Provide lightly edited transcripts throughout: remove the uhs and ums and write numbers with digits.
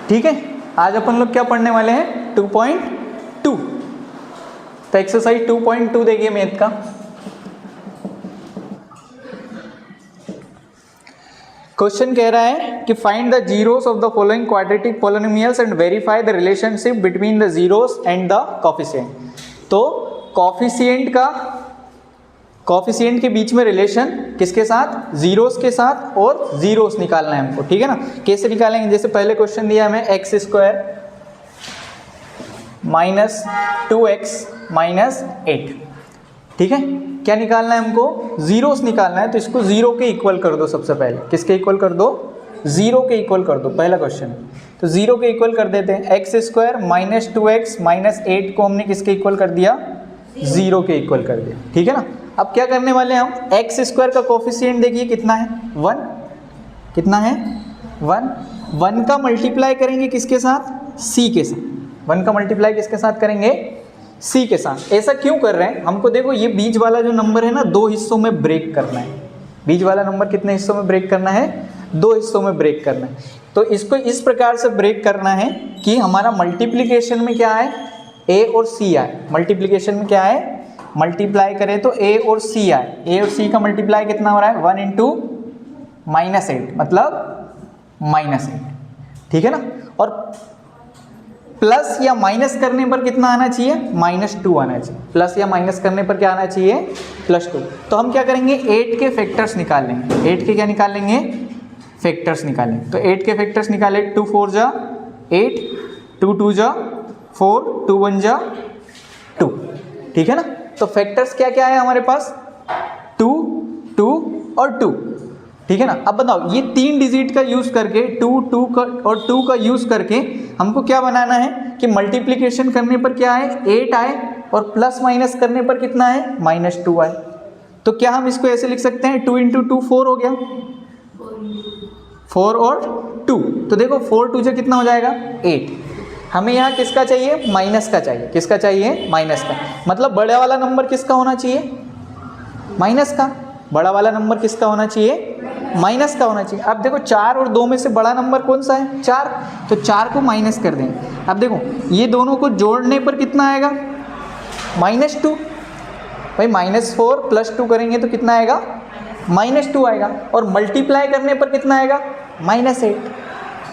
ठीक है, आज अपन लोग क्या पढ़ने वाले हैं 2.2। तो एक्सरसाइज 2.2 देखिए मैथ का। क्वेश्चन कह रहा है कि find the zeros of the following quadratic polynomials and verify the relationship between the zeros and the coefficient. तो कोफिशिएंट के बीच में रिलेशन किसके साथ, जीरोस के साथ, और जीरोस निकालना है हमको, ठीक है ना। कैसे निकालेंगे, जैसे पहले क्वेश्चन दिया हमें x square minus 2x minus 8, ठीक है। क्या निकालना है हमको, जीरोस निकालना है। तो इसको जीरो के इक्वल कर दो, सबसे पहले किसके इक्वल कर दो, जीरो के इक्वल कर दो, पहला क्वेश्चन। तो जीरो के इक्वल कर देते हैं, x square minus 2x minus 8 को हमने किसके इक्वल कर दिया, जीरो के इक्वल कर दिया, ठीक है ना। अब क्या करने वाले हैं हम, एक्स स्क्वायर का कोफिशिएंट देखिए कितना है, 1, कितना है 1, 1 का मल्टीप्लाई करेंगे किसके साथ, c के साथ, 1 का मल्टीप्लाई किसके साथ करेंगे, c के साथ। ऐसा क्यों कर रहे हैं, हमको देखो ये बीच वाला जो नंबर है ना, 2 हिस्सों में ब्रेक करना है। बीच वाला नंबर कितने हिस्सों में ब्रेक करना है, 2 हिस्सों में ब्रेक करना है। तो इसको इस प्रकार से ब्रेक करना है कि हमारा मल्टीप्लिकेशन में क्या आए, a और c आए। मल्टीप्लिकेशन में क्या आए, मल्टीप्लाई करें तो a और c आए। a और c का मल्टीप्लाई कितना हो रहा है, 1 इंटू माइनस 8, मतलब माइनस 8, ठीक है ना। और प्लस या माइनस करने पर कितना आना चाहिए, -2 आना चाहिए। प्लस या माइनस करने पर क्या आना चाहिए, +2। तो हम क्या करेंगे, 8 के फैक्टर्स निकाल लेंगे। 8 के क्या निकाल लेंगे, फैक्टर्स निकालेंगे। तो 8 के फैक्टर्स निकाले, 2 4 जा 8, 2 2 जा 4, 2 1 जा 2, ठीक है ना। तो फैक्टर्स क्या क्या है हमारे पास, 2 2 और 2, ठीक है ना। अब बताओ, ये 3 डिजिट का यूज करके 2 2 का और 2 का यूज करके हमको क्या बनाना है कि मल्टीप्लिकेशन करने पर क्या आए, 8 आए, और प्लस माइनस करने पर कितना है, -2 आए। तो क्या हम इसको ऐसे लिख सकते हैं, 2 इंटू 2 4 हो गया, 4 और 2। तो देखो 4 2 से कितना हो जाएगा, 8। हमें यहाँ किसका चाहिए, माइनस का चाहिए। किसका चाहिए, माइनस का। मतलब बड़ा वाला नंबर किसका होना चाहिए, माइनस का। बड़ा वाला नंबर किसका होना चाहिए, माइनस का होना चाहिए। अब देखो 4 और 2 में से बड़ा नंबर कौन सा है, 4। तो 4 को माइनस कर देंगे। अब देखो ये दोनों को जोड़ने पर कितना आएगा, -2। भाई -4 + 2 करेंगे तो कितना आएगा, -2 आएगा। और मल्टीप्लाई करने पर कितना आएगा, -8।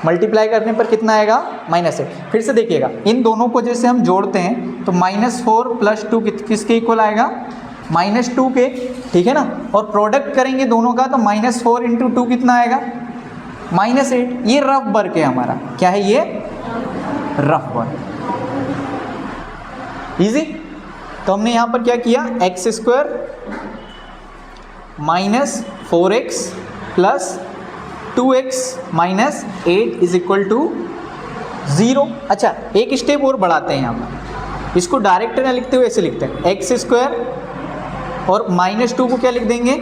मल्टीप्लाई करने पर कितना आएगा, -8। फिर से देखिएगा, इन दोनों को जैसे हम जोड़ते हैं तो -4 + 2 किसके इक्वल आएगा, -2 के, ठीक है ना। और प्रोडक्ट करेंगे दोनों का तो -4 इंटू 2 कितना आएगा, -8। ये रफ वर्क है हमारा, क्या है ये, रफ वर्क, इजी। तो हमने यहाँ पर क्या किया, x square -4x + 2x minus 8 is equal to 0। अच्छा, एक स्टेप और बढ़ाते हैं यहाँ पर, इसको डायरेक्ट ना लिखते हुए ऐसे लिखते हैं, एक्स स्क्वायर और -2 को क्या लिख देंगे,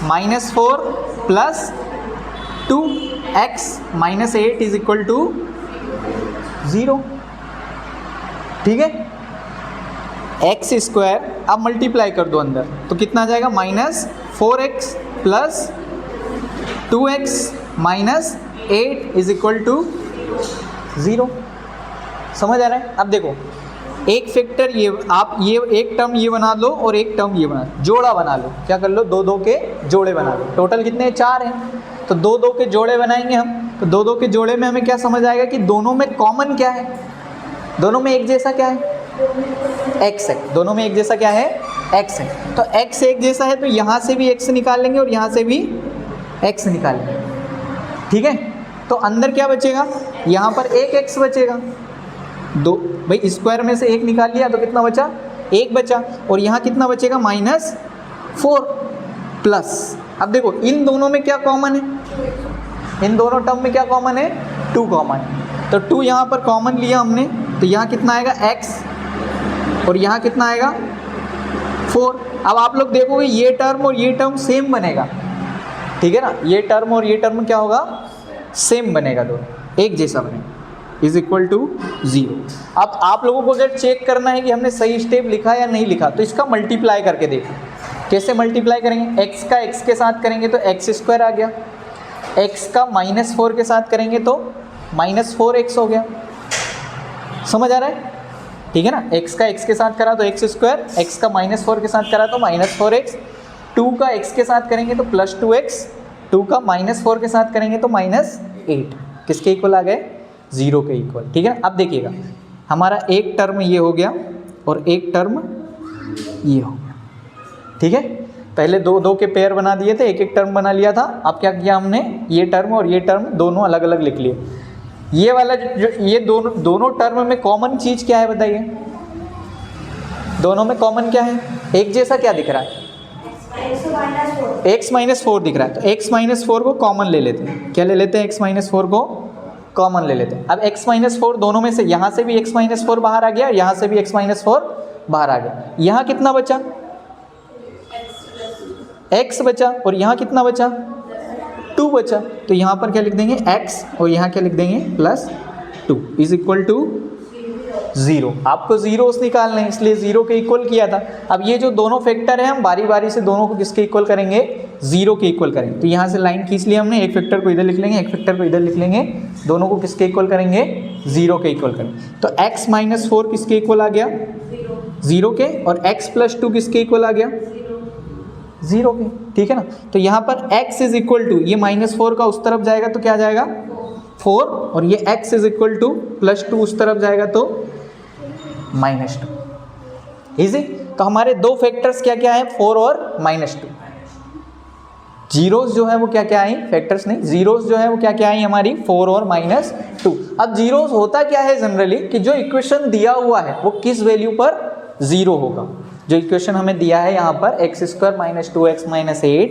-4 + 2x minus 8 is equal to 0, ठीक है। एक्स स्क्वायर अब मल्टीप्लाई कर दो अंदर तो कितना आ जाएगा, -4x + 2x minus 8 is equal to 0। समझ आ रहा है। अब देखो एक फैक्टर ये, आप ये एक टर्म ये बना लो और एक टर्म ये बना लो, जोड़ा बना लो। क्या कर लो, 2 2 के जोड़े बना लो। टोटल कितने, 4 हैं। तो 2 2 के जोड़े बनाएंगे हम। तो 2 2 के जोड़े में हमें क्या समझ आएगा कि दोनों में कॉमन क्या है, दोनों में एक जैसा क्या है, x है। दोनों में एक जैसा क्या है, x है। तो x एक जैसा है तो यहाँ से भी x निकाल लेंगे और यहाँ से भी x निकाल लेंगे, ठीक है। तो अंदर क्या बचेगा, यहाँ पर एक x बचेगा। दो भाई स्क्वायर में से एक निकाल लिया तो कितना बचा, 1 बचा। और यहाँ कितना बचेगा, -4 प्लस। अब देखो इन दोनों में क्या कॉमन है, इन दोनों टर्म में क्या कॉमन है, 2 कॉमन है। तो 2 यहाँ पर कॉमन लिया हमने, तो यहाँ कितना आएगा x और यहाँ कितना आएगा 4। अब आप लोग देखोगे ये टर्म और ये टर्म सेम बनेगा, ठीक है ना। ये टर्म और ये टर्म क्या होगा, सेम बनेगा, दोनों एक जैसा बनेगा, इज इक्वल टू 0। अब आप लोगों को अगर चेक करना है कि हमने सही स्टेप लिखा या नहीं लिखा तो इसका मल्टीप्लाई करके देखो। कैसे मल्टीप्लाई करेंगे, x का x के साथ करेंगे तो x² आ गया, x का -4 के साथ करेंगे तो -4x हो गया, समझ आ रहा है? ठीक है ना, x का x के साथ करा तो x², x का -4 के साथ करा तो -4x, 2 का x के साथ करेंगे तो +2x, 2 का -4 के साथ करेंगे तो -8, किसके इक्वल आ गए? 0 के इक्वल। ठीक है ना, अब देखिएगा हमारा एक टर्म ये हो गया और एक टर्म ये हो गया। ठीक है, पहले दो के पेयर बना दिए थे, एक एक टर्म बना लिया था। अब क्या किया हमने, ये टर्म और ये टर्म दोनों अलग अलग लिख लिए। ये वाला जो ये दोनों टर्म में कॉमन चीज़ क्या है बताइए? दोनों में कॉमन क्या है? एक जैसा क्या दिख रहा है? x -4 दिख रहा है, तो x -4 को कॉमन ले लेते हैं। क्या ले लेते हैं? x -4 को कॉमन ले लेते हैं। अब x -4 दोनों में से, यहाँ से भी x -4 बाहर आ गया, यहाँ से भी x -4 बाहर आ गया। यहाँ कितना बचा? x बचा, और यहाँ कितना बचा? 2 बचा। तो यहाँ पर क्या लिख देंगे? x, और यहाँ क्या लिख देंगे? +2 इज इक्वल टू 0। आपको जीरोस निकालने हैं, इसलिए 0 के इक्वल किया था। अब ये जो दोनों फैक्टर है, हम बारी बारी से दोनों को किसके इक्वल करेंगे? 0 के इक्वल करेंगे। तो यहाँ से लाइन खींच लिया हमने, एक फैक्टर को इधर लिख लेंगे, एक फैक्टर को इधर लिख लेंगे, दोनों को किसके इक्वल करेंगे? 0 के इक्वल करेंगे। तो x -4 किसके इक्वल आ गया? 0 के, और x +2 किसके इक्वल आ गया? 0 के। ठीक है ना, तो यहाँ पर x इज इक्वल टू, ये -4 का उस तरफ जाएगा तो क्या जाएगा? 4, और ये x इज इक्वल टू +2 उस तरफ जाएगा तो -2। इजी। तो हमारे दो फैक्टर्स क्या क्या है? 4 और -2। जीरोस जो है वो क्या क्या आई? फैक्टर्स नहीं, जीरोस जो है वो क्या क्या आई हमारी? 4 और -2। अब जीरोस होता क्या है जनरली, कि जो इक्वेशन दिया हुआ है वो किस वैल्यू पर 0 होगा। जो इक्वेशन हमें दिया है यहाँ पर x² - 2x - 8,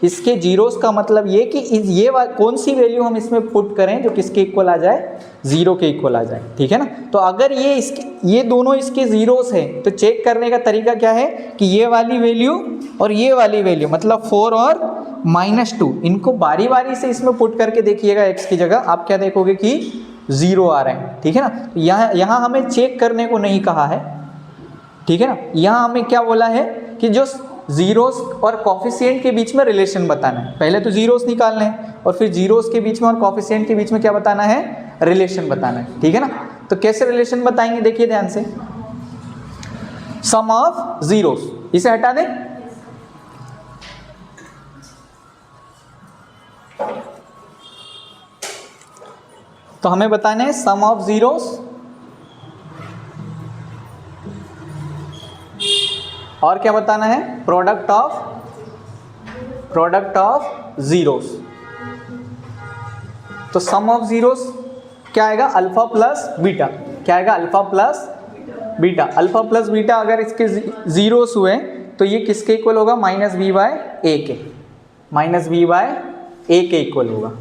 इसके जीरोस का मतलब ये कि ये कौन सी वैल्यू हम इसमें पुट करें जो किसके इक्वल आ जाए? 0 के इक्वल आ जाए। ठीक है ना, तो अगर ये दोनों इसके जीरोस हैं तो चेक करने का तरीका क्या है कि ये वाली वैल्यू और ये वाली वैल्यू, मतलब 4 और -2, इनको बारी बारी से इसमें पुट करके देखिएगा x की जगह, आप क्या देखोगे कि 0 आ रहे हैं। ठीक है ना, तो यहाँ हमें चेक करने को नहीं कहा है। ठीक है ना, यहाँ हमें क्या बोला है कि जो जीरोस और कॉफिशिएंट के बीच में रिलेशन बताना है। पहले तो जीरोस निकालने हैं और फिर जीरोस के बीच में और कॉफिशिएंट के बीच में क्या बताना है? रिलेशन बताना है। ठीक है ना, तो कैसे रिलेशन बताएंगे देखिए ध्यान से। सम ऑफ जीरोस, इसे हटा दें, तो हमें बताने हैं सम ऑफ जीरोस और क्या बताना है? Product of zeros. तो सम ऑफ जीरोस क्या आएगा? Alpha plus beta. क्या आएगा? Alpha plus beta. Alpha plus beta अगर इसके जीरोस हुए तो ये किसके इक्वल होगा? -b/a के, -b/a के इक्वल होगा।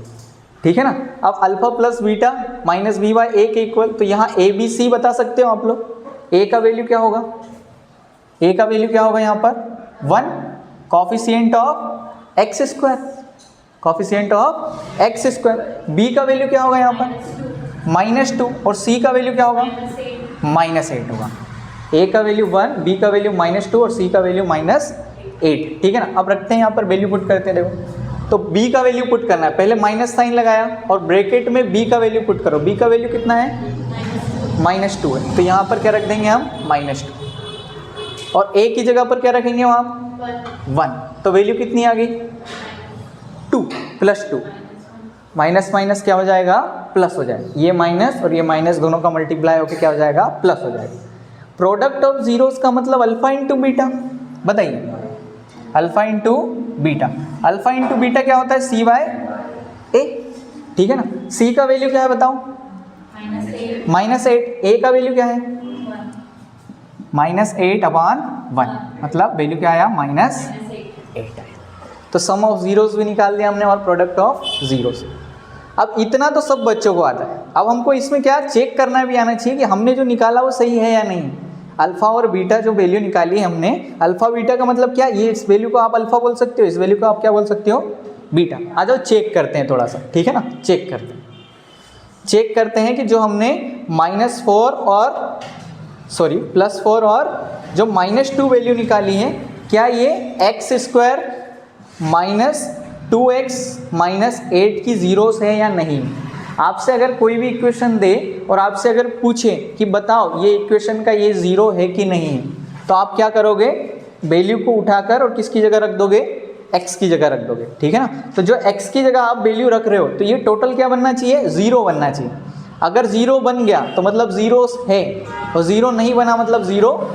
ठीक है ना, अब अल्फा प्लस बीटा -b/a के इक्वल, तो यहाँ a b c बता सकते हो आप लोग। a का वैल्यू क्या होगा? a का वैल्यू क्या होगा यहाँ पर? 1, coefficient of x², coefficient of x²। b का वैल्यू क्या होगा यहाँ पर? -2, और c का वैल्यू क्या होगा? -8 होगा। a का वैल्यू 1, b का वैल्यू -2 और c का वैल्यू -8। ठीक है ना, अब रखते हैं यहाँ पर वैल्यू पुट करते हैं। देखो, तो b का वैल्यू पुट करना है, पहले माइनस साइन लगाया और ब्रैकेट में b का वैल्यू पुट करो। b का वैल्यू कितना है? -2 है, तो यहाँ पर क्या रख देंगे हम? -2, और a की जगह पर क्या रखेंगे वहाँ? 1, तो वैल्यू कितनी आ गई? 2 + 2, माइनस माइनस क्या हो जाएगा? प्लस हो जाएगा। ये माइनस और ये माइनस दोनों का मल्टीप्लाई होकर क्या हो जाएगा? प्लस हो जाएगा। प्रोडक्ट ऑफ जीरोस का मतलब अल्फा इंटू बीटा। बताइए, alpha into beta. Alpha into beta क्या होता है? c/a। ठीक है ना, c का वैल्यू क्या है बताओ? -8। a का वैल्यू क्या है? -8/1, मतलब वैल्यू क्या आया? -8 आया। तो सम ऑफ जीरोस भी निकाल दिया हमने और प्रोडक्ट ऑफ जीरोस। अब इतना तो सब बच्चों को आता है। अब हमको इसमें क्या चेक करना भी आना चाहिए कि हमने जो निकाला वो सही है या नहीं। अल्फा और बीटा जो वैल्यू निकाली है हमने, अल्फा बीटा का मतलब क्या? ये इस वैल्यू को आप अल्फा बोल सकते हो, इस वैल्यू को आप क्या बोल सकते हो? बीटा। आ जाओ चेक करते हैं थोड़ा सा। ठीक है ना, चेक करते हैं कि जो हमने +4 और जो -2 वैल्यू निकाली है, क्या ये x² 2x माइनस 8 की जीरोस है या नहीं। आपसे अगर कोई भी इक्वेशन दे और आपसे अगर पूछे कि बताओ ये इक्वेशन का ये जीरो है कि नहीं है, तो आप क्या करोगे, वैल्यू को उठाकर और किसकी जगह रख दोगे, x की जगह रख दोगे, ठीक है ना। तो जो x की जगह आप वैल्यू रख रहे हो तो ये टोटल क्या बनना चाहिए, जीरो बनना चाहिए। अगर जीरो बन गया तो मतलब जीरोस है, और जीरो नहीं बना मतलब जीरो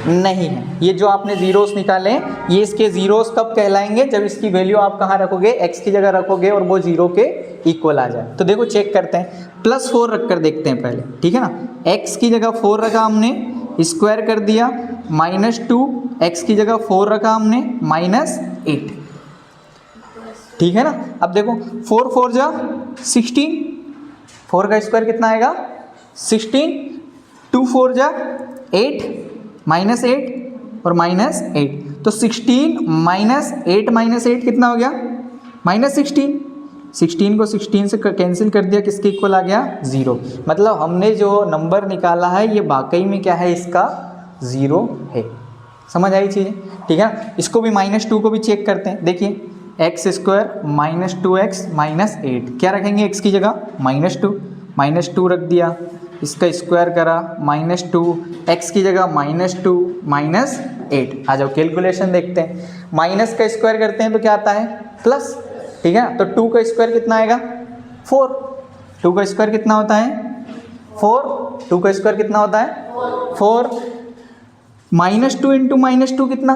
नहीं है। ये जो आपने जीरोस निकाले ये इसके जीरोस कब कहलाएंगे, जब इसकी वैल्यू आप कहाँ रखोगे, x की जगह रखोगे और वो जीरो के इक्वल आ जाए। तो देखो चेक करते हैं, +4 रख कर देखते हैं पहले, ठीक है ना। x की जगह 4 रखा हमने, स्क्वायर कर दिया, -2, x की जगह 4 रखा हमने, -8, ठीक है ना। अब देखो 4 4 जा 16, 4 का स्क्वायर कितना आएगा 16, 2 4 जा 8, -8 और -8, तो 16 -8 -8 कितना हो गया, -16, 16 को 16 से कैंसिल कर दिया, किसके इक्वल आ गया, 0। मतलब हमने जो नंबर निकाला है ये वाकई में क्या है, इसका 0 है। समझ आई चीज़, ठीक है। इसको भी -2 को भी चेक करते हैं, देखिए x स्क्वायर -2x -8, क्या रखेंगे x की जगह, -2 रख दिया, इसका स्क्वायर करा, -2, x की जगह -2 -8। आ जाओ कैलकुलेशन देखते हैं, माइनस का स्क्वायर करते हैं तो क्या आता है, प्लस, ठीक है। तो 2 का स्क्वायर कितना आएगा, 4, 2 का स्क्वायर कितना होता है 4, 2 का स्क्वायर कितना होता है 4, -2 इंटू -2 कितना,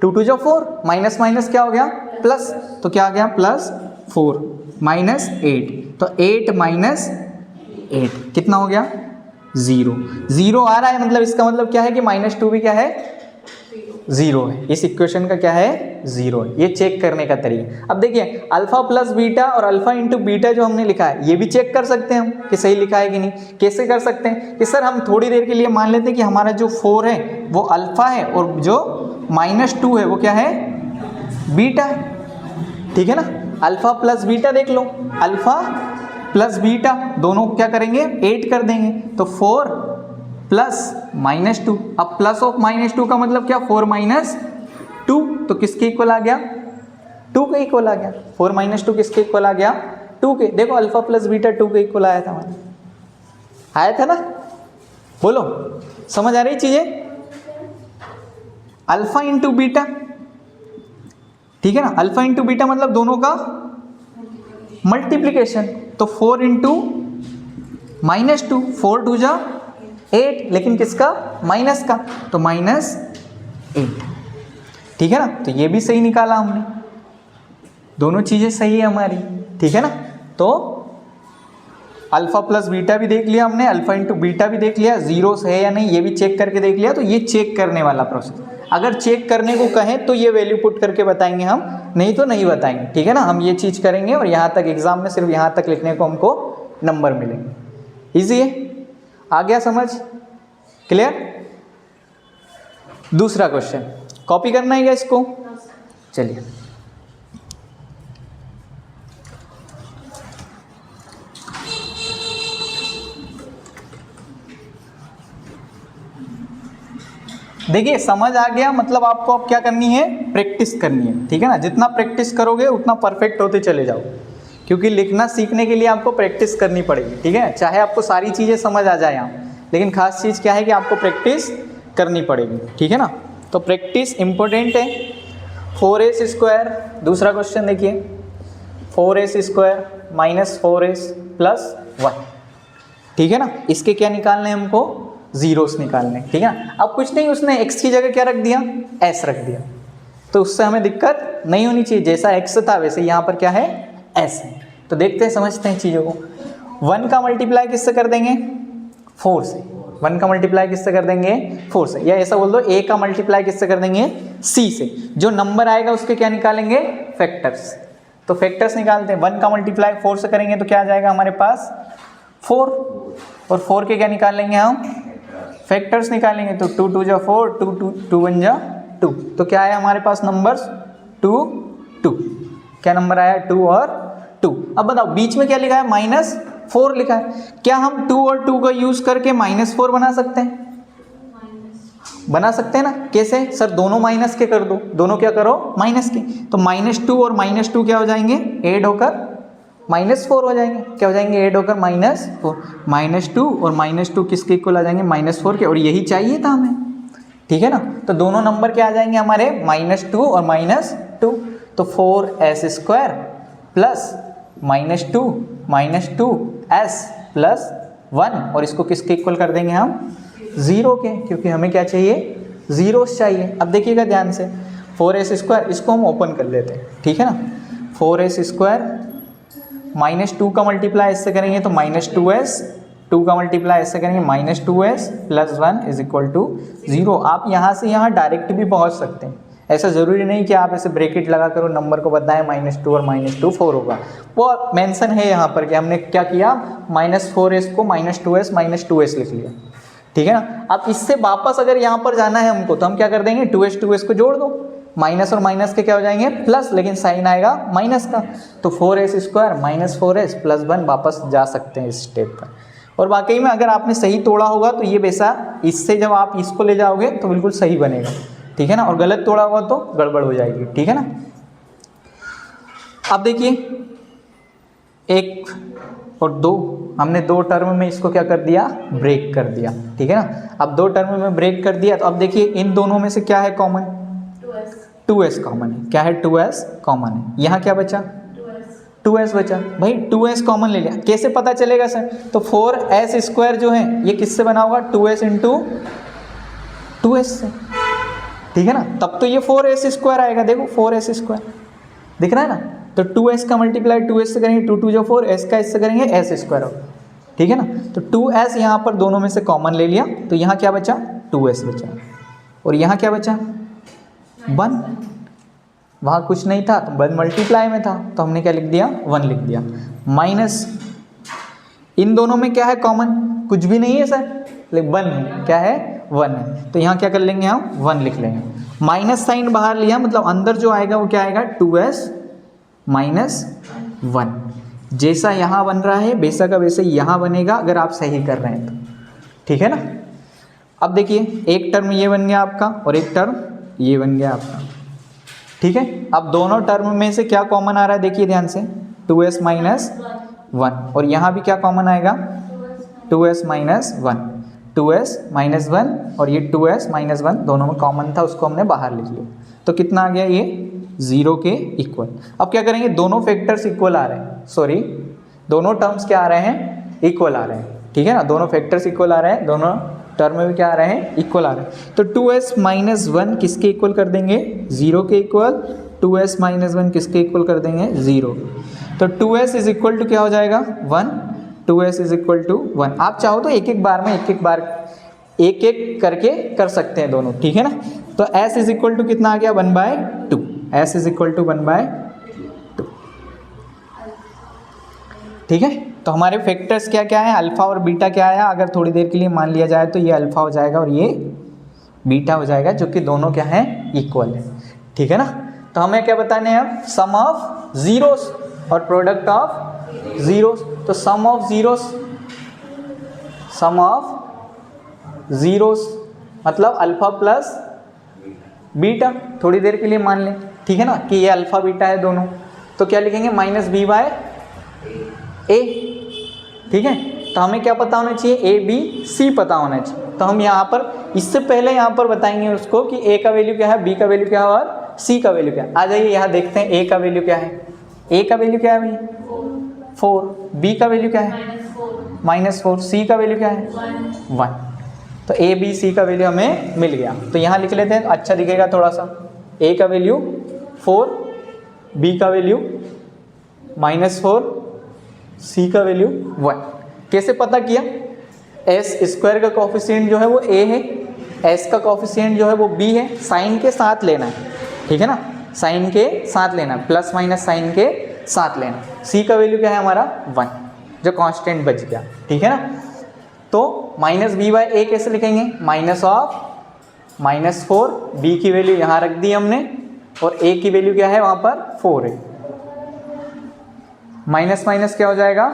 2 2 जो 4, माइनस माइनस क्या हो गया प्लस, तो क्या आ गया +4 -8, तो 8 -8 कितना हो गया 0। 0 आ रहा है, मतलब इसका मतलब क्या है कि -2 भी क्या है 0 है, इस इक्वेशन का क्या है 0 है। ये चेक करने का तरीका। अब देखिए अल्फा प्लस बीटा और अल्फा इंटू बीटा जो हमने लिखा है ये भी चेक कर सकते हैं हम कि सही लिखा है कि नहीं। कैसे कर सकते हैं कि सर हम थोड़ी देर के लिए मान लेते हैं कि हमारा जो 4 है वो अल्फा है और जो -2 है वो क्या है बीटा है, ठीक है ना। अल्फा प्लस बीटा देख लो, अल्फा प्लस बीटा दोनों क्या करेंगे 8 कर देंगे, तो 4 प्लस -2, अब प्लस ऑफ -2 का मतलब क्या 4 -2, तो किसके इक्वल आ गया 2 के इक्वल आ गया, 4 -2 किसके इक्वल आ गया 2 के। देखो अल्फा प्लस बीटा 2 के इक्वल आया था हमारे, आया था ना, बोलो समझ आ रही चीजें। अल्फा इंटू बीटा, ठीक है ना, अल्फा इंटू बीटा मतलब दोनों का मल्टीप्लीकेशन, तो 4 इंटू -2, 4 2 जा 8, लेकिन किसका माइनस का, तो -8, ठीक है ना। तो ये भी सही निकाला हमने, दोनों चीजें सही है हमारी, ठीक है ना। तो अल्फा प्लस बीटा भी देख लिया हमने, अल्फा इंटू बीटा भी देख लिया, जीरोस है या नहीं ये भी चेक करके देख लिया। तो ये चेक करने वाला प्रोसेस, अगर चेक करने को कहें तो ये वैल्यू पुट करके बताएंगे हम, नहीं तो नहीं बताएंगे, ठीक है ना। हम ये चीज़ करेंगे और यहाँ तक एग्जाम में सिर्फ यहाँ तक लिखने को हमको नंबर मिलेंगे। इजी है, आ गया समझ, क्लियर। दूसरा क्वेश्चन कॉपी करना है क्या इसको, चलिए देखिए समझ आ गया, मतलब आपको अब क्या करनी है प्रैक्टिस करनी है, ठीक है ना। जितना प्रैक्टिस करोगे उतना परफेक्ट होते चले जाओ, क्योंकि लिखना सीखने के लिए आपको प्रैक्टिस करनी पड़ेगी, ठीक है। चाहे आपको सारी चीज़ें समझ आ जाए यहाँ, लेकिन खास चीज़ क्या है कि आपको प्रैक्टिस करनी पड़ेगी, ठीक है ना। तो प्रैक्टिस इंपॉर्टेंट है। 4s स्क्वायर, दूसरा क्वेश्चन देखिए, 4s स्क्वायर -4s + 1, ठीक है ना। इसके क्या निकालने हैं हमको, जीरोस निकालने, ठीक है। अब कुछ नहीं, उसने x की जगह क्या रख दिया s रख दिया, तो उससे हमें दिक्कत नहीं होनी चाहिए, जैसा x था वैसे यहाँ पर क्या है s है। तो देखते हैं समझते हैं चीज़ों को। 1 का मल्टीप्लाई किससे कर देंगे 4 से, 1 का मल्टीप्लाई किससे कर देंगे 4 से, या ऐसा बोल दो a का मल्टीप्लाई किससे कर देंगे c से। जो नंबर आएगा उसके क्या निकालेंगे फैक्टर्स, तो फैक्टर्स निकालते हैं। 1 का मल्टीप्लाई 4 से करेंगे तो क्या आ जाएगा हमारे पास 4, और 4 के क्या निकाल लेंगे हम फैक्टर्स निकालेंगे, तो 2 2 जा 4, 2 1 जा 2, तो क्या है हमारे पास नंबर्स 2 2, क्या नंबर आया 2 और 2। अब बताओ बीच में क्या लिखा है -4 लिखा है, क्या हम 2 और 2 का यूज करके -4 बना सकते हैं, बना सकते हैं ना, कैसे सर? दोनों माइनस के कर दो, दोनों क्या करो माइनस के, तो -2 और -2 क्या हो जाएंगे, ऐड होकर -4 हो जाएंगे। क्या हो जाएंगे, ऐड होकर -4। -2 और -2 किसके इक्वल आ जाएंगे, -4 के, और यही चाहिए था हमें, ठीक है ना। तो दोनों नंबर क्या आ जाएंगे हमारे, -2 और -2, तो 4s² प्लस -2 प्लस 1, और इसको किसके इक्वल कर देंगे हम, 0 के, क्योंकि हमें क्या चाहिए, जीरोस चाहिए। अब देखिएगा ध्यान से, 4s², इसको हम ओपन कर लेते हैं, ठीक है ना। 4s² -2 का मल्टीप्लाई इससे करेंगे तो -2s, 2 का मल्टीप्लाई इससे करेंगे -2s plus 1 is equal to 0। आप यहाँ से यहाँ डायरेक्ट भी पहुँच सकते हैं, ऐसा ज़रूरी नहीं कि आप ऐसे ब्रैकेट लगा कर नंबर को बताएं -2 और -2 4 होगा। वो मेंशन है यहाँ पर कि हमने क्या किया, -4s को -2s लिख लिया, ठीक है ना। अब इससे वापस अगर यहाँ पर जाना है हमको तो हम क्या कर देंगे, 2s को जोड़ दो, माइनस और माइनस के क्या हो जाएंगे प्लस, लेकिन साइन आएगा माइनस का, तो 4s² -4s प्लस 1 वापस जा सकते हैं इस स्टेप पर। और वाकई में अगर आपने सही तोड़ा होगा तो ये वैसा, इससे जब आप इसको ले जाओगे तो बिल्कुल सही बनेगा, ठीक है ना, और गलत तोड़ा हुआ तो गड़बड़ हो जाएगी, ठीक है ना। अब देखिए 1 और 2, हमने 2 टर्म में इसको क्या कर दिया, ब्रेक कर दिया, ठीक है ना। अब 2 टर्म में ब्रेक कर दिया तो अब देखिए इन दोनों में से क्या है कॉमन, 2s कॉमन है। क्या है, 2s कॉमन है। यहाँ क्या बचा, 2s बचा। भाई 2s कॉमन ले लिया, कैसे पता चलेगा सर, तो 4s² जो है ये किससे बना होगा, 2s इंटू 2s से, ठीक है ना। तब तो ये 4s² आएगा, देखो 4s² दिख रहा है ना। तो 2s का मल्टीप्लाई 2s से करेंगे, 2 2 जो 4, s का इससे करेंगे s², ठीक है ना। तो 2s यहाँ पर दोनों में से कॉमन ले लिया, तो यहाँ क्या बचा, 2s बचा, और यहाँ क्या बचा 1, वहाँ कुछ नहीं था तो 1 मल्टीप्लाई में था तो हमने क्या लिख दिया, 1 लिख दिया, माइनस इन दोनों में क्या है कॉमन, कुछ भी नहीं है सर, लेकिन 1 है, क्या है 1 है, तो यहाँ क्या कर लेंगे हम 1 लिख लेंगे। माइनस साइन बाहर लिया, मतलब अंदर जो आएगा वो क्या आएगा, 2s -1, जैसा यहाँ बन रहा है वैसा का वैसे यहाँ बनेगा अगर आप सही कर रहे हैं तो, ठीक है ना। अब देखिए एक टर्म ये बन गया आपका और एक टर्म ये बन गया आपका, ठीक है। अब दोनों टर्म में से क्या कॉमन आ रहा है, देखिए ध्यान से, 2s -1, और यहाँ भी क्या कॉमन आएगा, 2s -1, 2s -1 और ये 2s -1 दोनों में कॉमन था, उसको हमने बाहर लिख लिया, तो कितना आ गया ये 0 के इक्वल। अब क्या करेंगे, दोनों फैक्टर्स इक्वल आ रहे हैं, सॉरी दोनों टर्म्स क्या आ रहे हैं, इक्वल आ रहे हैं, ठीक है ना, दोनों फैक्टर्स इक्वल आ रहे हैं, दोनों टर्म में भी क्या आ रहे हैं, इक्वल आ रहे हैं। तो 2s -1 किसके इक्वल कर देंगे, 0 के इक्वल, 2s -1 किसके इक्वल कर देंगे, 0, तो 2s इज इक्वल टू क्या हो जाएगा 1, 2s इज इक्वल टू 1। आप चाहो तो एक एक बार में एक एक करके कर सकते हैं दोनों, ठीक है ना। तो s इज इक्वल टू कितना आ गया, 1/2, s इज इक्वल टू 1/2, ठीक है। तो हमारे फैक्टर्स क्या क्या है, अल्फा और बीटा क्या आया, अगर थोड़ी देर के लिए मान लिया जाए तो ये अल्फा हो जाएगा और ये बीटा हो जाएगा, जो कि दोनों क्या है, इक्वल है, ठीक है ना। तो हमें क्या बताने हैं अब, सम ऑफ जीरोस और प्रोडक्ट ऑफ जीरोस। तो सम ऑफ जीरोस मतलब अल्फा प्लस बीटा, थोड़ी देर के लिए मान लें, ठीक है ना, कि ये अल्फा बीटा है दोनों, तो क्या लिखेंगे -b/a, ठीक है। तो हमें क्या पता होना चाहिए, a b c पता होना चाहिए। तो हम यहाँ पर इससे पहले यहाँ पर बताएंगे उसको कि a का वैल्यू क्या है, b का वैल्यू क्या है और c का वैल्यू क्या है। आ जाइए यहाँ देखते हैं a का वैल्यू क्या है, a का वैल्यू क्या है भाई 4, b का वैल्यू क्या है -4, c का वैल्यू क्या है 1। तो a b c का वैल्यू हमें मिल गया, तो यहाँ लिख लेते हैं, अच्छा दिखेगा थोड़ा सा। a का वैल्यू 4, b का वैल्यू -4, c का वैल्यू 1। कैसे पता किया, s² का कोफिशिएंट जो है वो a है, s का कोफिशिएंट जो है वो b है, साइन के साथ लेना है, ठीक है ना, साइन के साथ लेना, प्लस माइनस साइन के साथ लेना। c का वैल्यू क्या है हमारा 1, जो कांस्टेंट बच गया, ठीक है ना। तो -b/a कैसे लिखेंगे, -4, b की वैल्यू यहाँ रख दी हमने और a की वैल्यू क्या है वहाँ पर 4 है, माइनस माइनस क्या हो जाएगा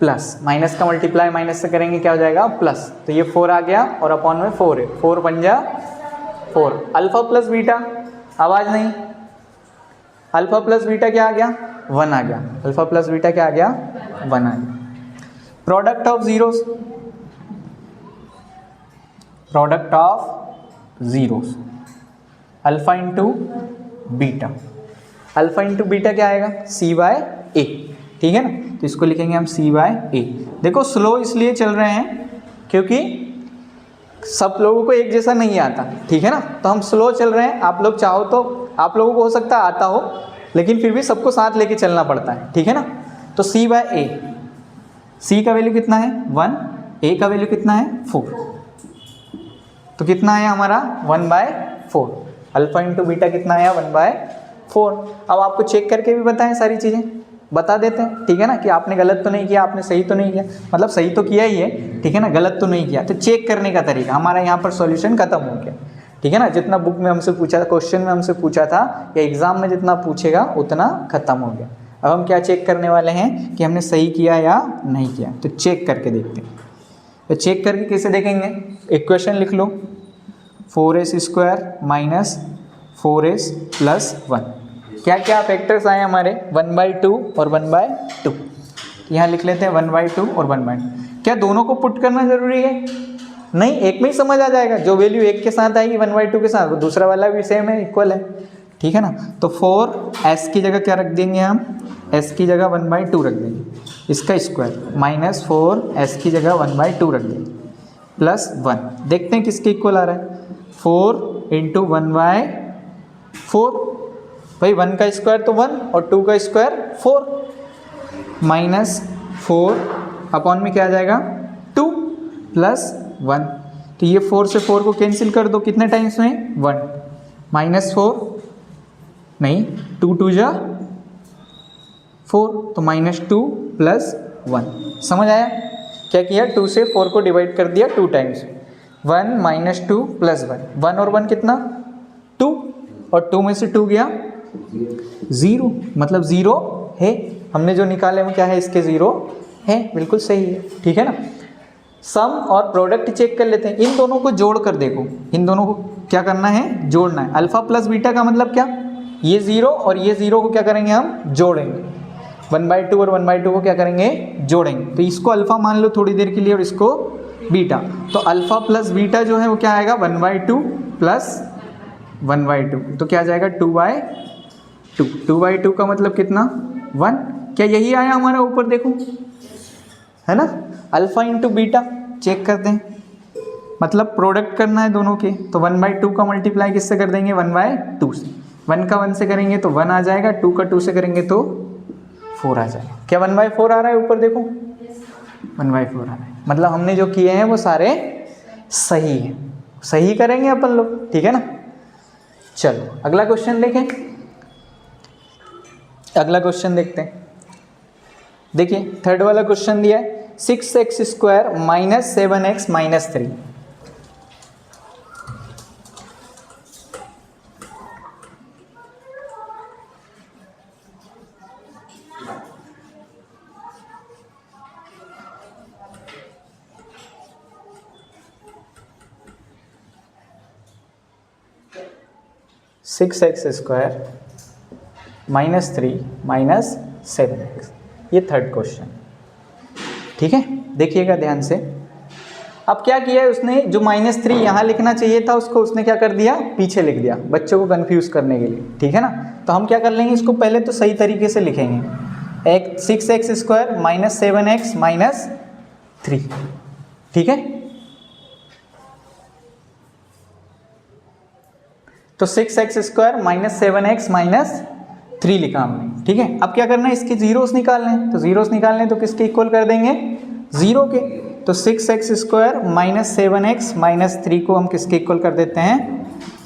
प्लस, माइनस का मल्टीप्लाई माइनस से करेंगे क्या हो जाएगा प्लस, तो ये 4 आ गया और अपॉन में 4 है, 4 बन जा 4। अल्फा प्लस बीटा, आवाज नहीं, अल्फा प्लस बीटा क्या आ गया 1 आ गया, अल्फा प्लस बीटा क्या आ गया 1 आ गया। Product of zeros, product of zeros, alpha into beta, alpha into beta क्या आएगा c बाय ए, ठीक है ना, तो इसको लिखेंगे हम c बाय ए। देखो स्लो इसलिए चल रहे हैं क्योंकि सब लोगों को एक जैसा नहीं आता, ठीक है ना, तो हम स्लो चल रहे हैं। आप लोग चाहो तो आप लोगों को हो सकता है आता हो, लेकिन फिर भी सबको साथ लेके चलना पड़ता है, ठीक है ना। तो c बाय ए, c का वैल्यू कितना है 1, a का वैल्यू कितना है 4, तो कितना आया हमारा 1 बाय 4, अल्फा इंटू बीटा कितना आया 1 बाय 4। अब आपको चेक करके भी बताएं, सारी चीज़ें बता देते हैं, ठीक है ना, कि आपने गलत तो नहीं किया, आपने सही तो नहीं किया, मतलब सही तो किया ही है, ठीक है ना, गलत तो नहीं किया। तो चेक करने का तरीका हमारा यहाँ पर सॉल्यूशन खत्म हो गया, ठीक है ना। जितना बुक में हमसे पूछा, क्वेश्चन में हमसे पूछा था, या एग्जाम में जितना पूछेगा उतना खत्म हो गया। अब हम क्या चेक करने वाले हैं कि हमने सही किया या नहीं किया, तो चेक करके देखते हैं। तो चेक करके कैसे देखेंगे, इक्वेशन लिख लो, 4s² माइनस 4s प्लस 1, क्या क्या फैक्टर्स आए हमारे 1/2 और 1/2, यहाँ लिख लेते हैं 1/2 और 1/2। क्या दोनों को पुट करना जरूरी है? नहीं, एक में ही समझ आ जाएगा, जो वैल्यू एक के साथ आएगी 1/2 के साथ वो दूसरा वाला भी सेम है, इक्वल है, ठीक है ना। तो 4s की जगह क्या रख देंगे हम, s की जगह 1/2 रख देंगे, इसका स्क्वायर माइनस 4s की जगह 1/2 रख देंगे प्लस 1। देखते हैं किसके इक्वल आ रहा है, 4 इंटू 1/4, भाई 1 का स्क्वायर तो 1 और 2 का स्क्वायर 4, माइनस 4 अपॉन में क्या आ जाएगा 2 प्लस 1, तो ये 4 से 4 को कैंसिल कर दो, कितने टाइम्स में 1, माइनस 4 नहीं 2 2 जा 4, तो माइनस 2 प्लस 1। समझ आया क्या किया, 2 से 4 को डिवाइड कर दिया 2 टाइम्स, 1 माइनस 2 प्लस 1, 1 और 1 कितना 2, और 2 में से 2 गया 0, मतलब 0 है, हमने जो निकाले वो क्या है, इसके 0 है, बिल्कुल सही है, ठीक है ना। सम और प्रोडक्ट चेक कर लेते हैं, इन दोनों को जोड़ कर देखो, इन दोनों को क्या करना है, जोड़ना है। अल्फा प्लस बीटा का मतलब क्या, ये 0 और ये 0 को क्या करेंगे हम, जोड़ेंगे, 1/2 और 1/2 को क्या करेंगे, जोड़ेंगे। तो इसको अल्फा मान लो थोड़ी देर के लिए और इसको बीटा, तो अल्फा प्लस बीटा जो है वो क्या आएगा 1/2 प्लस 1/2, तो क्या आ जाएगा 2/2, 2/2 का मतलब कितना 1, क्या यही आया हमारा ऊपर देखो, है ना। अल्फा इंटू बीटा चेक करते हैं, मतलब प्रोडक्ट करना है दोनों के, तो 1/2 का मल्टीप्लाई किससे कर देंगे 1/2 से, 1 का 1 से करेंगे तो 1 आ जाएगा, 2 का 2 से करेंगे तो 4 आ जाएगा। क्या 1/4 आ रहा है ऊपर देखो, 1/4 आ रहा है, मतलब हमने जो किए हैं वो सारे सही है, सही करेंगे अपन लोग, ठीक है ना। चलो अगला क्वेश्चन देखें, अगला क्वेश्चन देखते हैं। देखिए थर्ड वाला क्वेश्चन दिया है 6x² minus 7x minus 3, (6x² minus 3 minus 7x), ये थर्ड क्वेश्चन, ठीक है। देखिएगा ध्यान से, अब क्या किया है उसने, जो -3 यहाँ लिखना चाहिए था उसको उसने क्या कर दिया, पीछे लिख दिया बच्चों को कंफ्यूज करने के लिए, ठीक है ना। तो हम क्या कर लेंगे, इसको पहले तो सही तरीके से लिखेंगे, 6x² माइनस 7x माइनस 3, ठीक है। तो 6x² माइनस 7x माइनस 3 लिखा हमने, ठीक है। अब क्या करना है, इसके जीरोस निकालने हैं, तो जीरोस निकालने तो किसके इक्वल कर देंगे 0 के, तो 6x² माइनस 7x माइनस 3 को हम किसके इक्वल कर देते हैं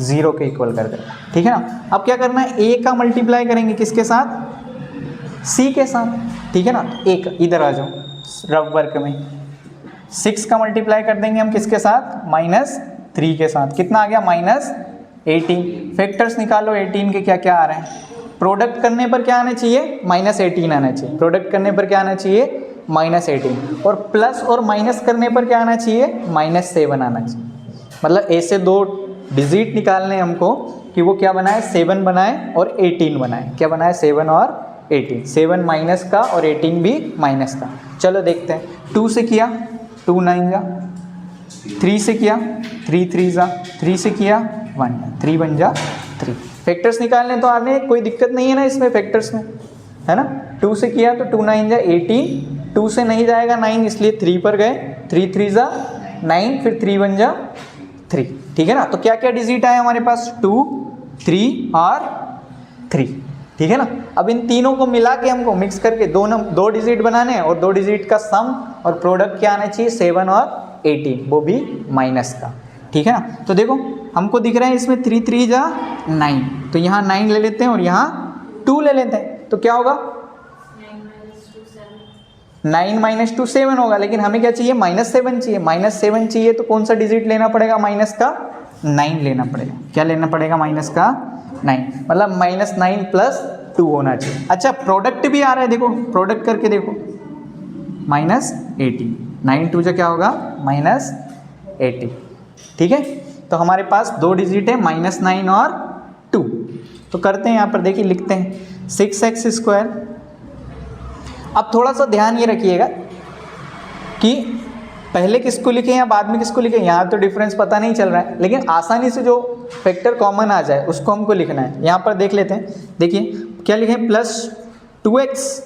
0 के इक्वल कर देते हैं, ठीक है ना। अब क्या करना है, a का मल्टीप्लाई करेंगे किसके साथ, c के साथ, ठीक है ना। एक इधर आ जाओ रफ वर्क में, 6 का मल्टीप्लाई कर देंगे हम किसके साथ, -3 के साथ, कितना आ गया -18। फैक्टर्स निकालो 18 के क्या क्या आ रहे हैं, प्रोडक्ट करने पर क्या आना चाहिए -18 आना चाहिए, प्रोडक्ट करने पर क्या आना चाहिए -18 और प्लस और माइनस करने पर क्या आना चाहिए, -7 आना चाहिए। मतलब ऐसे दो डिजिट निकालने हमको कि वो क्या बनाए, 7 बनाए और 18 बनाए। क्या बनाए, 7 और 18, 7 माइनस का और 18 भी माइनस का। चलो देखते हैं। 2 से किया 2 9 जा, 3 से किया 3 3 जा, 3 से किया 1 3 बन जा 3। फैक्टर्स निकालने तो आने, कोई दिक्कत नहीं है ना इसमें फैक्टर्स में, है ना। 2 से किया तो 2 9 जा 18, 2 से नहीं जाएगा 9 इसलिए 3 पर गए, 3 3 जा 9, फिर 3 बन जा 3, ठीक है ना। तो क्या क्या डिजिट आए हमारे पास, 2 3 और 3, ठीक है ना। अब इन तीनों को मिला के हमको मिक्स करके दो डिजिट बनाने हैं और दो डिजिट का सम और प्रोडक्ट क्या आना चाहिए, 7 और 18, वो भी माइनस का, ठीक है ना। तो देखो हमको दिख रहा है इसमें 3 3 जा 9, तो यहाँ 9 ले लेते हैं और यहाँ 2 ले लेते हैं, तो क्या होगा 9 - 2 7 होगा। लेकिन हमें क्या चाहिए, -7 चाहिए। -7 चाहिए तो कौन सा डिजिट लेना पड़ेगा, माइनस का 9 लेना पड़ेगा। क्या लेना पड़ेगा, माइनस का 9, मतलब -9 + 2 होना चाहिए। अच्छा प्रोडक्ट भी आ रहा है, देखो प्रोडक्ट करके देखो, -18, 9 2 क्या होगा, -18, ठीक है। तो हमारे पास दो डिजिट है, -9 और 2। तो करते हैं यहाँ पर, देखिए लिखते हैं 6x²। अब थोड़ा सा ध्यान ये रखिएगा कि पहले किसको लिखें या बाद में किसको लिखें, यहाँ तो डिफरेंस पता नहीं चल रहा है, लेकिन आसानी से जो फैक्टर कॉमन आ जाए उसको हमको लिखना है। यहाँ पर देख लेते हैं, देखिए क्या लिखें, +2x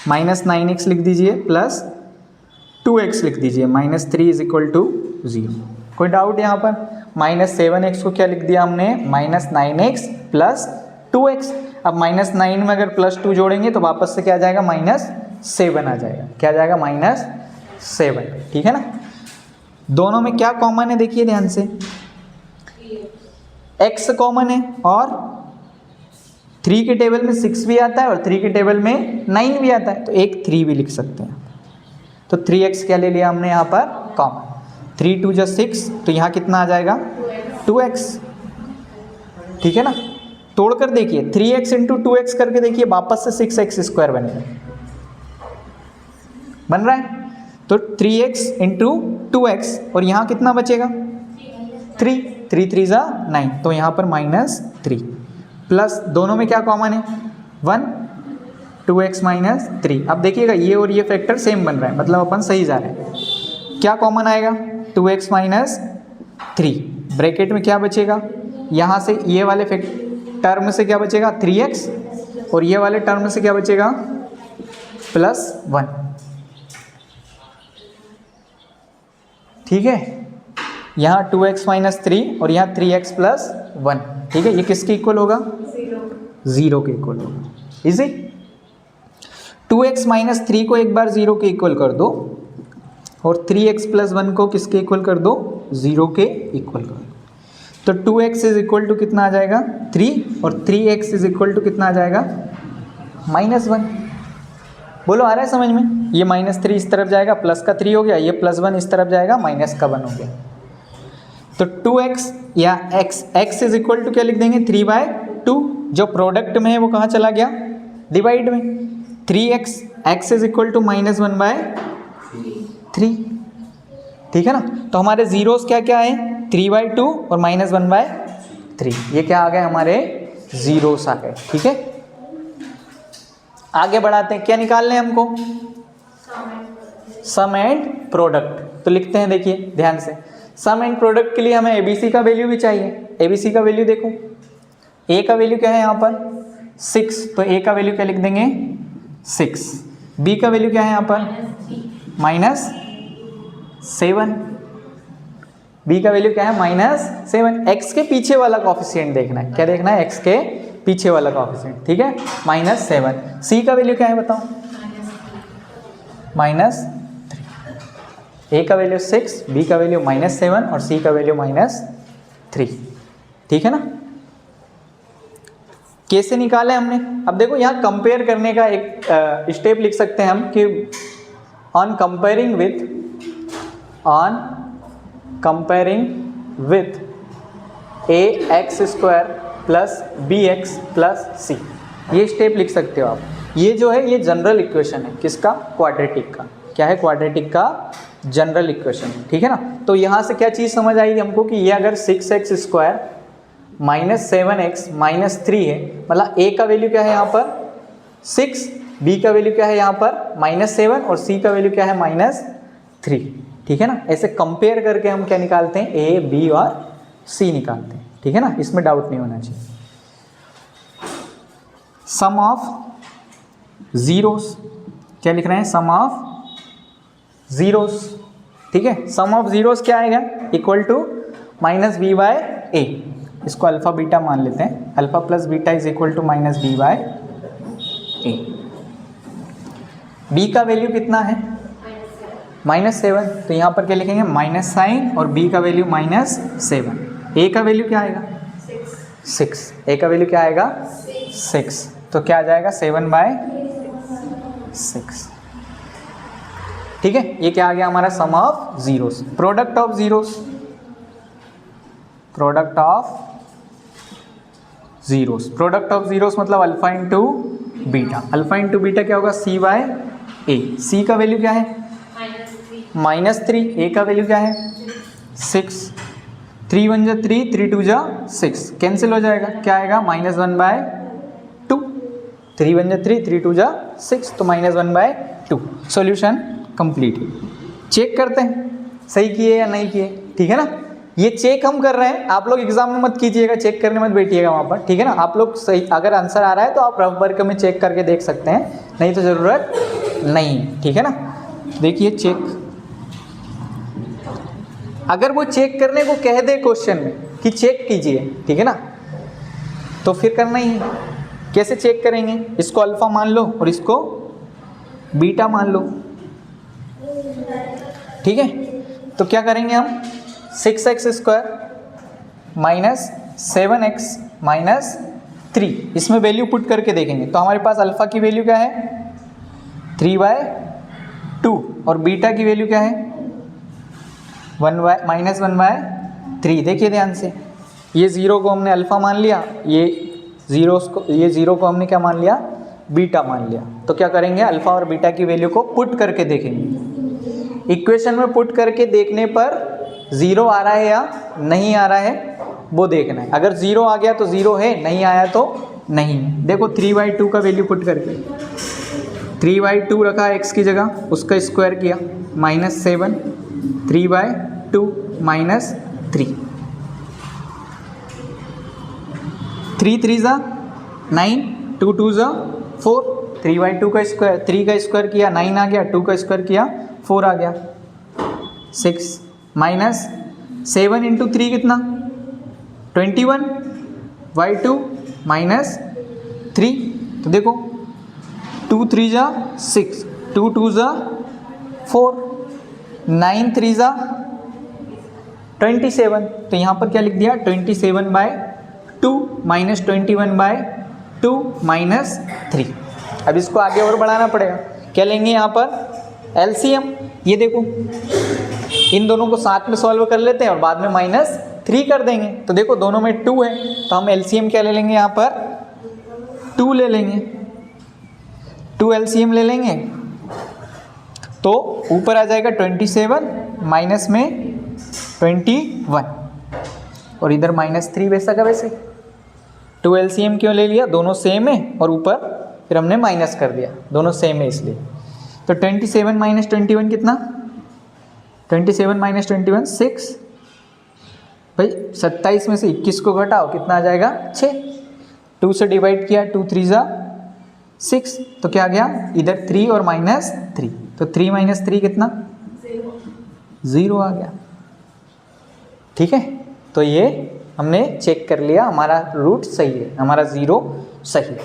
-9x लिख दीजिए, +2x लिख दीजिए, -3 = 0। कोई डाउट यहाँ पर, -7x को क्या लिख दिया हमने, -9x + 2x। अब -9 में अगर +2 जोड़ेंगे तो वापस से क्या आ जाएगा, -7 आ जाएगा। क्या आ जाएगा, -7, ठीक है ना। दोनों में क्या कॉमन है, देखिए ध्यान से, x कॉमन है और 3 के टेबल में 6 भी आता है और 3 के टेबल में 9 भी आता है, तो एक 3 भी लिख सकते हैं। तो 3x क्या ले लिया हमने यहाँ पर कॉमन, 3 2 जा 6, तो यहाँ कितना आ जाएगा, 2x, ठीक है ना। तोड़कर देखिए 3x × 2x करके देखिए, वापस से 6x² बनेगा, बन रहा है। तो 3x × 2x और यहाँ कितना बचेगा, 3 3 3 जा 9, तो यहाँ पर -3 प्लस दोनों में क्या कॉमन है, 1 2x - 3। अब देखिएगा ये और ये फैक्टर सेम बन रहा है, मतलब अपन सही जा रहे हैं। क्या कॉमन आएगा, 2x - 3, ब्रैकेट में क्या बचेगा, यहाँ से ये वाले टर्म से क्या बचेगा, 3x, और ये वाले टर्म से क्या बचेगा, +1, ठीक है। यहाँ 2x - 3 और यहाँ 3x + 1, ठीक है। ये किसके इक्वल होगा, 0 के इक्वल होगा। इजी। 2x - 3 को एक बार 0 के इक्वल कर दो और 3x + 1 को किसके इक्वल कर दो, 0 के इक्वल कर दो। तो 2x = कितना आ जाएगा, 3, और 3x = कितना आ जाएगा, -1। बोलो आ रहा है समझ में, ये -3 इस तरफ जाएगा, प्लस का 3 हो गया, ये +1 इस तरफ जाएगा, माइनस का 1 हो गया। तो 2x या x = क्या लिख देंगे, 3/2, जो प्रोडक्ट में है वो कहाँ चला गया, डिवाइड में। 3x x = 1/3, ठीक है ना। तो हमारे जीरोस क्या क्या है, 3/2 और -1/3, ये क्या आ गए, हमारे जीरोस आ गए, ठीक है। आगे बढ़ाते हैं, क्या निकालने हैं हमको, सम एंड प्रोडक्ट। तो लिखते हैं, देखिए ध्यान से, सम एंड प्रोडक्ट के लिए हमें ABC का वैल्यू भी चाहिए। ABC का वैल्यू देखो, A का वैल्यू क्या है यहाँ पर 6, तो A का वैल्यू क्या लिख देंगे, 6। B का वैल्यू क्या है यहाँ पर -7, B का वैल्यू क्या है -7। x के पीछे वाला कोएफिशिएंट देखना है, क्या देखना है, x के पीछे वाला कोएफिशिएंट, ठीक है, -7। C का वैल्यू क्या है बताओ, -3। A का वैल्यू 6, B का वैल्यू -7 और C का वैल्यू -3, ठीक है ना। कैसे निकाले हमने, अब देखो यहाँ कंपेयर करने का एक स्टेप लिख सकते हैं हम कि on comparing with ax² + bx + c, ये स्टेप लिख सकते हो आप। ये जो है ये जनरल इक्वेशन है किसका, क्वाड्रेटिक का। क्या है, क्वाड्रेटिक का जनरल इक्वेशन है, ठीक है ना। तो यहाँ से क्या चीज़ समझ आएगी हमको कि ये अगर 6x² माइनस 7x माइनस 3 है, मतलब a का वैल्यू क्या है यहाँ पर 6, b का वैल्यू क्या है यहाँ पर -7 और c का वैल्यू क्या है -3, ठीक है ना। ऐसे कंपेयर करके हम क्या निकालते हैं, a, b और c निकालते हैं, ठीक है ना, इसमें डाउट नहीं होना चाहिए। सम ऑफ जीरोस, क्या लिख रहे हैं, सम ऑफ जीरोस, ठीक है। सम ऑफ जीरोस क्या आएगा, इक्वल टू -b/a, इसको अल्फा बीटा मान लेते हैं, alpha plus beta is equal to -b/a। b का वैल्यू कितना है -7, तो यहाँ पर क्या लिखेंगे माइनस साइन और b का वैल्यू -7। a का वैल्यू क्या आएगा 6, a का वैल्यू क्या आएगा 6, तो क्या आ जाएगा 7/6, ठीक है। ये क्या आ गया हमारा sum of zeros. Product of zeros, product of zeros, product of zeros मतलब alpha into beta, alpha into beta क्या होगा c/a, c का वैल्यू क्या है -3, a का वैल्यू क्या है 6, 3 1 जा 3, 3 2 जा 6, कैंसिल हो जाएगा, क्या आएगा -1/2, 3 1 जा 3, 3 2 जा 6, तो -1/2। सॉल्यूशन कंप्लीट है। चेक करते हैं सही किए या नहीं किए, ठीक है ना। ये चेक हम कर रहे हैं, आप लोग एग्जाम में मत कीजिएगा, चेक करने मत बैठिएगा वहाँ पर, ठीक है ना। आप लोग सही, अगर आंसर आ रहा है तो आप रफ वर्क में चेक करके देख सकते हैं, नहीं तो ज़रूरत नहीं, ठीक है ना। देखिए चेक, अगर वो चेक करने को कह दे क्वेश्चन में कि चेक कीजिए, ठीक है ना, तो फिर करना ही है। कैसे चेक करेंगे, इसको अल्फा मान लो और इसको बीटा मान लो, ठीक है। तो क्या करेंगे हम 6x² माइनस 7x माइनस 3, इसमें वैल्यू पुट करके देखेंगे तो हमारे पास अल्फा की वैल्यू क्या है 3/2 और बीटा की वैल्यू क्या है -1/3। देखिए ध्यान से, ये ज़ीरो को हमने अल्फा मान लिया, ये ज़ीरो को हमने क्या मान लिया, बीटा मान लिया। तो क्या करेंगे, अल्फा और बीटा की वैल्यू को पुट करके देखेंगे। इक्वेशन में पुट करके देखने पर ज़ीरो आ रहा है या नहीं आ रहा है वो देखना है। अगर ज़ीरो आ गया तो ज़ीरो है, नहीं आया तो नहीं। देखो 3/2 का वैल्यू पुट करके 3/2 रखा x की जगह, उसका स्क्वायर किया -7, 3/2 -3, 3 3 ज़ा 9, 2 2 ज़ा 4, 3/2 का स्क्वायर, 3 का स्क्वायर किया 9 आ गया, 2 का स्क्वायर किया 4 आ गया, 6 -7 इंटू 3 कितना 21/2 -3। तो देखो 2 3 ज़ा 6, 2 2 ज़ा 4, 9 3 ज़ा 27। तो यहाँ पर क्या लिख दिया 27/2 -21/2 -3। अब इसको आगे और बढ़ाना पड़ेगा, क्या लेंगे यहाँ पर एलसीएम। ये देखो इन दोनों को साथ में सॉल्व कर लेते हैं और बाद में -3 कर देंगे। तो देखो दोनों में 2 है, तो हम एलसीएम क्या ले लेंगे, यहाँ पर 2 ले लेंगे, 2 एलसीएम ले लेंगे। तो ऊपर आ जाएगा 27 माइनस में 21 और इधर -3 वैसा का वैसे। 2 एलसीएम क्यों ले लिया, दोनों सेम है और ऊपर फिर हमने माइनस कर दिया, दोनों सेम है इसलिए। तो 27 - 21 कितना, 27 - 21 6। भाई 27 में से 21 को घटाओ कितना आ जाएगा 6, 2 से डिवाइड किया 2 3 ज़ा 6, तो क्या आ गया इधर 3 और -3, तो 3 - 3 कितना 0 आ गया, ठीक है। तो ये हमने चेक कर लिया, हमारा रूट सही है, हमारा 0 सही है,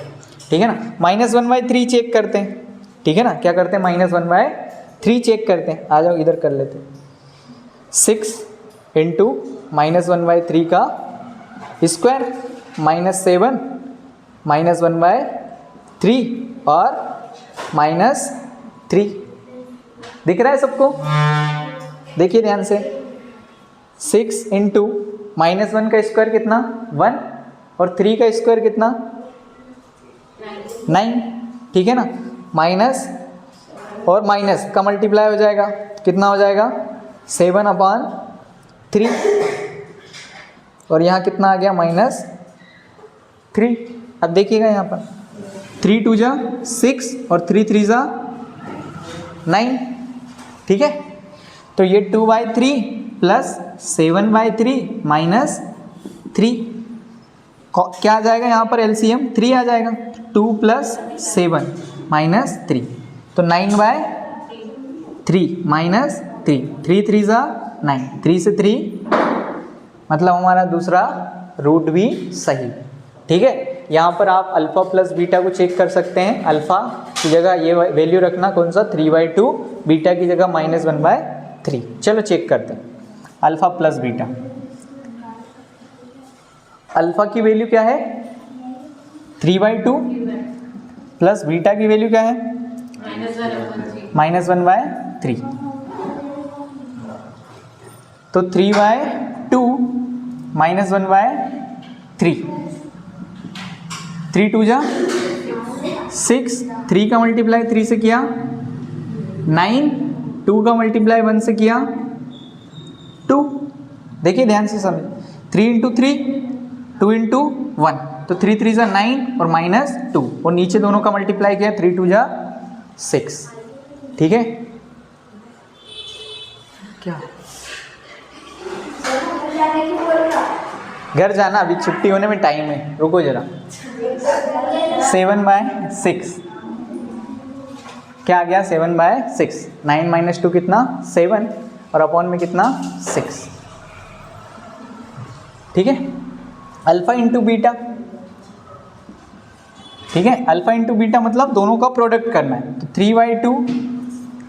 ठीक है ना। -1/3 चेक करते हैं, ठीक है ना। क्या करते हैं -1/3 चेक करते हैं, आ जाओ इधर कर लेते हैं। 6 इंटू -1/3 का स्क्वायर -7 -1/3 और -3 दिख रहा है सबको, देखिए ध्यान से। 6 इंटू -1 का स्क्वायर कितना 1 और 3 का स्क्वायर कितना 9, ठीक है ना, माइनस और माइनस का मल्टीप्लाई हो जाएगा, कितना हो जाएगा 7/3 और यहाँ कितना आ गया -3। अब देखिएगा यहाँ पर 3 2 जा 6 और 3 3 जा 9, ठीक है। तो ये 2/3 प्लस 7/3 -3 क्या आ जाएगा यहाँ पर एलसीएम 3 आ जाएगा, 2 + 7 -3 तो 9/3 -3, 3 3 जा 9, 3 से 3 मतलब हमारा दूसरा रूट भी सही, ठीक है। यहाँ पर आप अल्फ़ा प्लस बीटा को चेक कर सकते हैं। अल्फ़ा की जगह ये वैल्यू रखना कौन सा 3/2, बीटा की जगह -1/3। चलो चेक करते हैं अल्फ़ा प्लस बीटा। अल्फ़ा की वैल्यू क्या है 3/2 प्लस बीटा की वैल्यू क्या है -1/3। तो 3/2 -1/3, 3 2 जा 6, 3 का मल्टीप्लाई 3 से किया 9, 2 का मल्टीप्लाई 1 से किया 2। देखिए ध्यान से समझ, 3 × 3 2 × 1 तो 3 3 जा 9 और -2 और नीचे दोनों का मल्टीप्लाई किया 3 2 जा 6, ठीक है। क्या घर जाना, अभी छुट्टी होने में टाइम है, रुको जरा। 7/6 क्या आ गया 7/6, 9 - 2 कितना 7 और अपॉन में कितना 6, ठीक है। अल्फ़ा इंटू बीटा, ठीक है, अल्फ़ा इंटू बीटा मतलब दोनों का प्रोडक्ट करना है। तो 3/2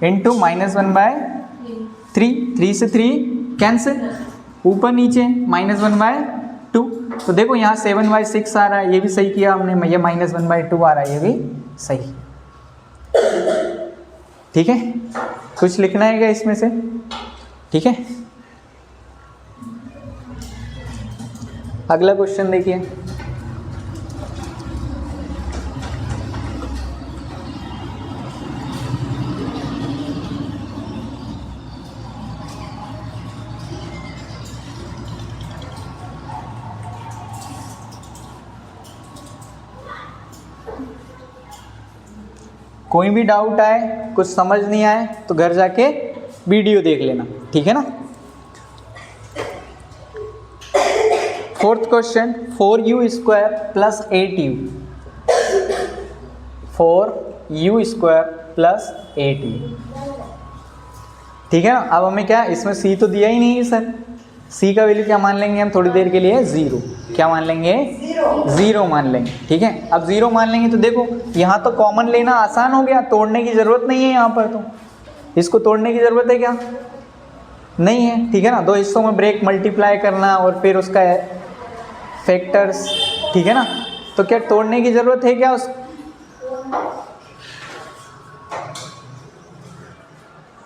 इंटू -1/3, 3 से 3 कैंसिल, ऊपर नीचे -1/2। तो देखो यहाँ 7/6 आ रहा है, ये भी सही किया हमने, ये -1/2 आ रहा है, ये भी सही, ठीक है। कुछ लिखना है क्या इसमें से, ठीक है। अगला क्वेश्चन देखिए, कोई भी डाउट आए, कुछ समझ नहीं आए तो घर जाके वीडियो देख लेना, ठीक है ना। 4th question 4u² + 8u, 4u² + 8u, ठीक है ना। अब हमें क्या, इसमें c तो दिया ही नहीं है सर, c का वैल्यू क्या मान लेंगे हम थोड़ी देर के लिए 0, क्या मान लेंगे 0 मान लेंगे, ठीक है। अब 0 मान लेंगे तो देखो यहाँ तो कॉमन लेना आसान हो गया, तोड़ने की ज़रूरत नहीं है यहाँ पर, तो इसको तोड़ने की ज़रूरत है क्या, नहीं है, ठीक है ना। दो हिस्सों में ब्रेक मल्टीप्लाई करना और फिर उसका फैक्टर्स, ठीक है ना। तो क्या तोड़ने की ज़रूरत है क्या,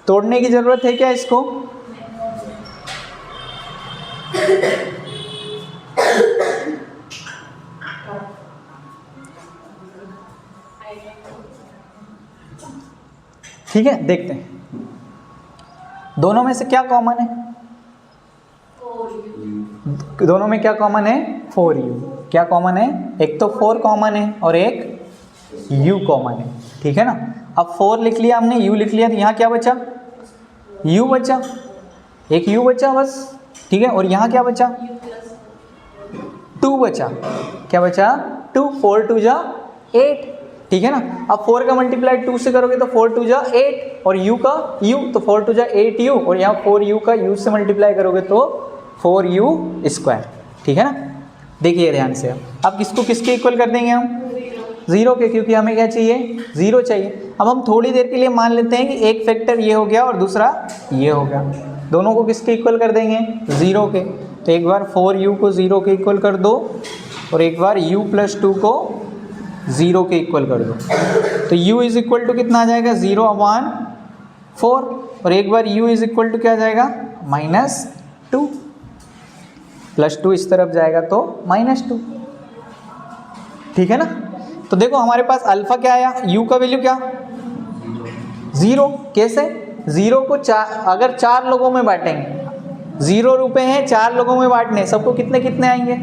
तोड़ने की ज़रूरत है क्या इसको, ठीक है। देखते हैं दोनों में से क्या कॉमन है, दोनों में क्या कॉमन है 4u, क्या कॉमन है, एक तो 4 कॉमन है और एक u कॉमन है, ठीक है ना। अब 4 लिख लिया हमने, u लिख लिया, तो यहाँ क्या बचा u बचा, एक u बचा बस, ठीक है। और यहाँ क्या बचा 2 बचा, क्या बचा 2, 4 2 जा 8, ठीक है ना। अब 4 का मल्टीप्लाई 2 से करोगे तो 4 2 जा 8 और u का u, तो 4 2 जा 8u और यहाँ 4u का u से मल्टीप्लाई करोगे तो 4u², ठीक है ना। देखिए ध्यान से, अब किसको किसके इक्वल कर देंगे हम 0 के, क्योंकि हमें क्या चाहिए 0 चाहिए। अब हम थोड़ी देर के लिए मान लेते हैं कि एक फैक्टर ये हो गया और दूसरा ये हो गया, दोनों को किसके इक्वल कर देंगे 0 के। तो एक बार 4u को 0 के इक्वल कर दो और एक बार u + 2 को 0 के इक्वल कर दो, तो u = कितना आ जाएगा 0/4 और एक बार u = क्या आ जाएगा -2, +2 इस तरफ जाएगा तो -2, ठीक है ना। तो देखो हमारे पास अल्फ़ा क्या आया, u का वैल्यू क्या 0। कैसे 0 को अगर 4 लोगों में बांटेंगे, 0 रुपए हैं 4 लोगों में बांटने, सबको कितने कितने आएंगे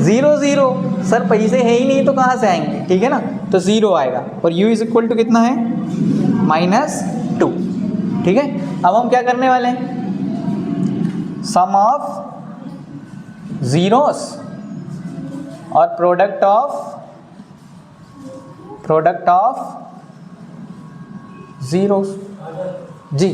0 0। सर पैसे है ही नहीं तो कहाँ से आएंगे, ठीक है ना, तो 0 आएगा और u इज इक्वल टू कितना है -2। ठीक है, अब हम क्या करने वाले हैं, सम ऑफ जीरोस और प्रोडक्ट ऑफ जीरोस। जी